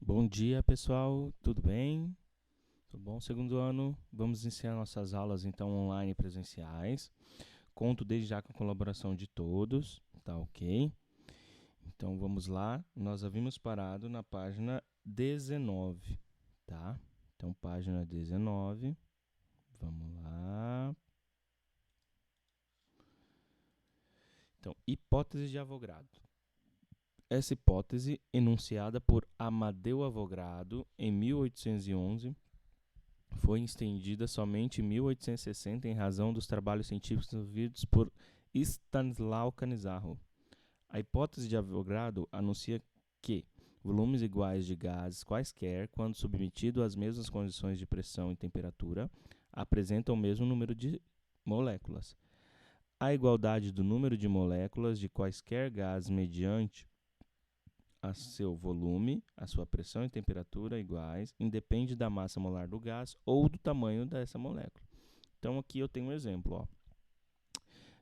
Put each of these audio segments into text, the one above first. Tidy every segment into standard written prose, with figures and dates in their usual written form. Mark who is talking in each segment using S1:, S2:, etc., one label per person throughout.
S1: Bom dia, pessoal. Tudo bem? Tudo bom? Segundo ano, vamos iniciar nossas aulas então online presenciais. Conto desde já com a colaboração de todos, tá ok? Então vamos lá. Nós havíamos parado na página 19, tá? Então, página 19. Vamos lá. Então, hipótese de Avogadro. Essa hipótese, enunciada por Amadeu Avogadro em 1811, foi estendida somente em 1860 em razão dos trabalhos científicos desenvolvidos por Stanislaw Canizaro. A hipótese de Avogadro anuncia que volumes iguais de gases quaisquer, quando submetidos às mesmas condições de pressão e temperatura, apresentam o mesmo número de moléculas. A igualdade do número de moléculas de quaisquer gases mediante a seu volume, a sua pressão e temperatura iguais, independe da massa molar do gás ou do tamanho dessa molécula. Então aqui eu tenho um exemplo, ó.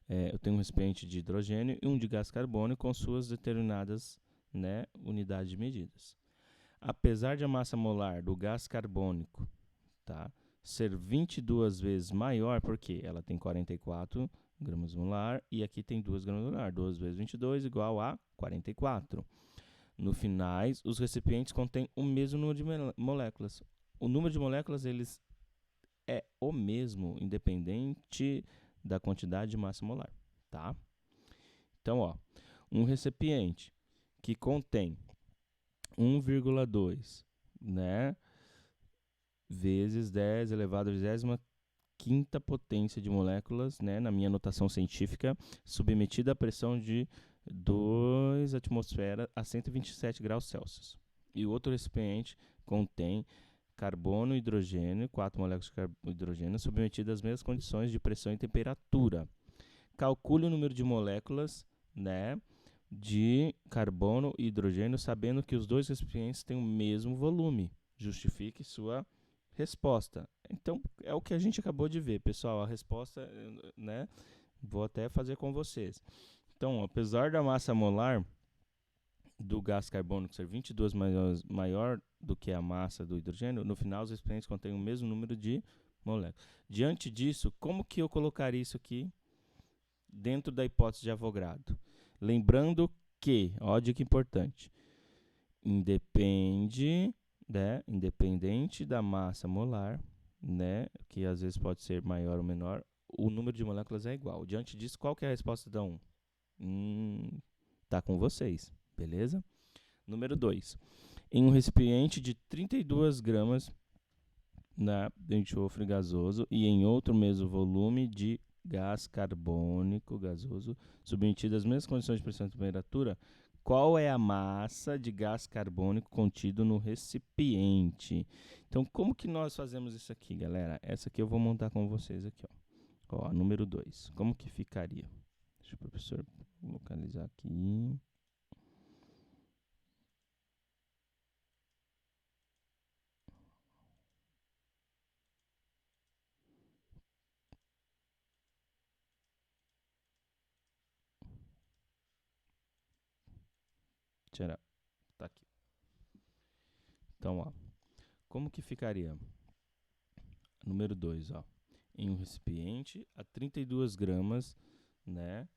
S1: Eu tenho um recipiente de hidrogênio e um de gás carbônico com suas determinadas, né, unidades de medidas. Apesar de a massa molar do gás carbônico, tá, ser 22 vezes maior, porque ela tem 44 gramas molar e aqui tem 2 gramas molar. 2 vezes 22 igual a 44. No finais, os recipientes contêm o mesmo número de moléculas. O número de moléculas é o mesmo, independente da quantidade de massa molar, tá? Então, ó, um recipiente que contém 1,2, né, vezes 10 elevado à 25ª potência de moléculas, né, na minha notação científica, submetida à pressão de 2 atmosferas a 127 graus Celsius. E o outro recipiente contém carbono e hidrogênio, 4 moléculas de hidrogênio, submetidas às mesmas condições de pressão e temperatura. Calcule o número de moléculas, né, de carbono e hidrogênio, sabendo que os dois recipientes têm o mesmo volume. Justifique sua resposta. Então, é o que a gente acabou de ver, pessoal. A resposta, né, vou até fazer com vocês. Então, apesar da massa molar do gás carbônico ser 22 maior do que a massa do hidrogênio, no final os recipientes contêm o mesmo número de moléculas. Diante disso, como que eu colocaria isso aqui dentro da hipótese de Avogadro? Lembrando que, ó, dica importante, independente da massa molar, né, que às vezes pode ser maior ou menor, o número de moléculas é igual. Diante disso, qual que é a resposta da 1? Tá com vocês, beleza? Número 2. Em um recipiente de 32 gramas de enxofre gasoso e em outro mesmo volume de gás carbônico gasoso, submetido às mesmas condições de pressão e temperatura, qual é a massa de gás carbônico contido no recipiente? Então, como que nós fazemos isso aqui, galera? Essa aqui eu vou montar com vocês aqui, ó, número 2. Como que ficaria? Deixa o professor localizar aqui. Tchau, tá aqui. Então, ó, como que ficaria? Número 2, ó. Em um recipiente a 32 gramas, né,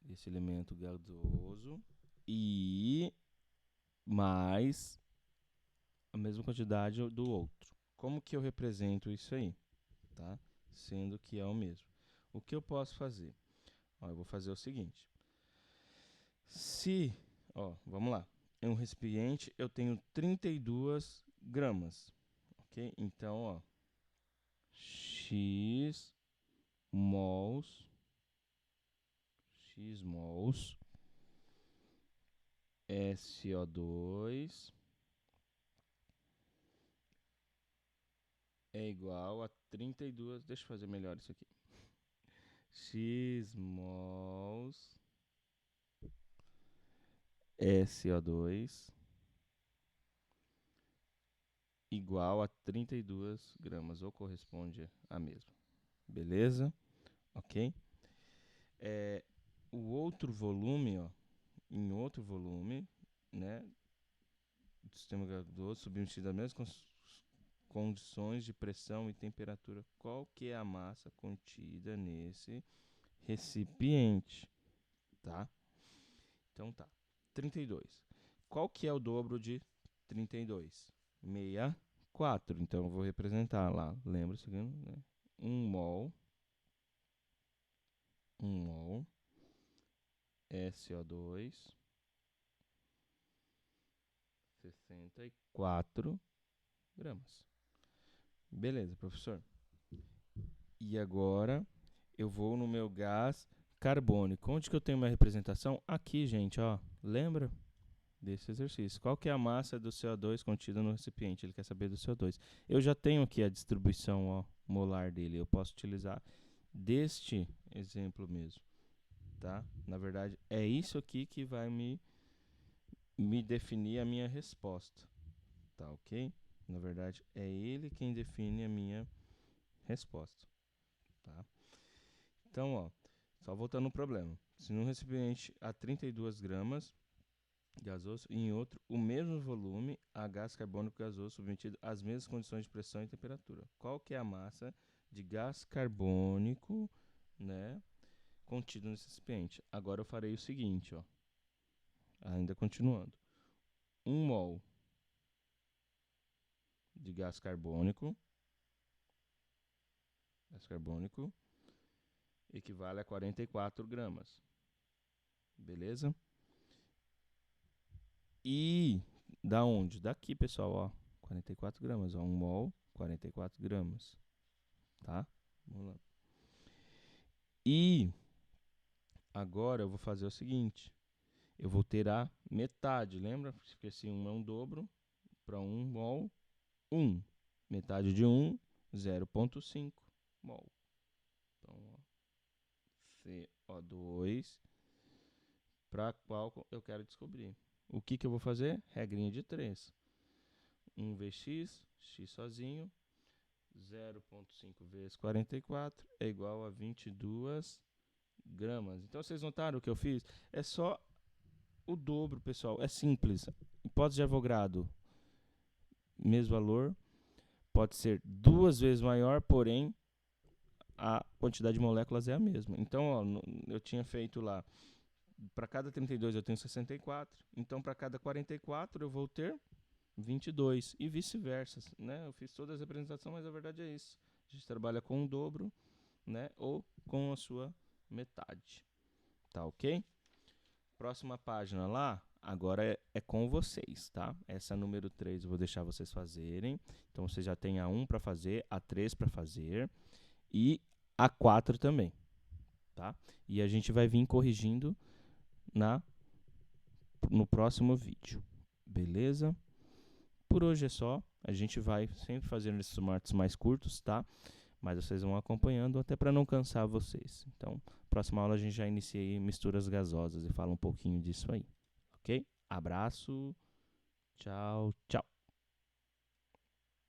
S1: desse elemento gasoso e mais a mesma quantidade do outro. Como que eu represento isso aí, tá? Sendo que é o mesmo. O que eu posso fazer? Ó, eu vou fazer o seguinte. Se, ó, vamos lá. Em um recipiente eu tenho 32 gramas, ok? Então, ó, x mols SO2 é igual a 32. Deixa eu fazer melhor isso aqui. X mols SO2 igual a 32 gramas, ou corresponde a mesma. Beleza? Ok? O outro volume, ó, em outro volume, né, do sistema gasoso submetido às mesmas condições de pressão e temperatura. Qual que é a massa contida nesse recipiente? Tá? Então tá. 32. Qual que é o dobro de 32? 64. Então eu vou representar lá. Lembra isso aqui, né? 1 mol SO2 64 gramas. Beleza, professor. E agora eu vou no meu gás carbônico. Onde que eu tenho minha representação? Aqui, gente, ó. Lembra desse exercício? Qual que é a massa do CO2 contida no recipiente? Ele quer saber do CO2. Eu já tenho aqui a distribuição, ó, molar dele. Eu posso utilizar deste exemplo mesmo, tá? Na verdade, é isso aqui que vai me definir a minha resposta, tá ok? Na verdade, é ele quem define a minha resposta, tá? Então, ó, só voltando no problema. Se num recipiente há 32 gramas gasoso e em outro o mesmo volume, há gás carbônico gasoso submetido às mesmas condições de pressão e temperatura. Qual que é a massa de gás carbônico, né, contido nesse recipiente? Agora eu farei o seguinte, ó, ainda continuando. 1 mol de gás carbônico equivale a 44 gramas. Beleza? E da onde? Daqui, pessoal, ó. 44 gramas, ó. 1 mol, 44 gramas. Tá? Vamos lá. E agora eu vou fazer o seguinte. Eu vou ter a metade, lembra? Porque esse 1 é um dobro. Para 1 mol, 1. Metade de 1, 0,5 mol. Então, ó, CO2, para qual eu quero descobrir. O que eu vou fazer? Regrinha de 3. 1 Vx, x sozinho, 0,5 vezes 44 é igual a 22 gramas. Então, vocês notaram o que eu fiz? É só o dobro, pessoal. É simples. Hipótese de Avogadro, mesmo valor. Pode ser 2 vezes maior, porém, a quantidade de moléculas é a mesma. Então, ó, eu tinha feito lá, para cada 32 eu tenho 64. Então, para cada 44 eu vou ter 22 e vice-versa, né? Eu fiz todas as representações, mas a verdade é isso. A gente trabalha com o dobro, né? Ou com a sua metade. Tá ok? Próxima página lá, agora é com vocês, tá? Essa número 3 eu vou deixar vocês fazerem. Então, você já tem a 1 para fazer, a 3 para fazer e a 4 também, tá? E a gente vai vir corrigindo no próximo vídeo, beleza? Por hoje é só, a gente vai sempre fazendo esses marcos mais curtos, tá? Mas vocês vão acompanhando até para não cansar vocês. Então, próxima aula a gente já inicia aí misturas gasosas e fala um pouquinho disso aí, ok? Abraço, tchau, tchau.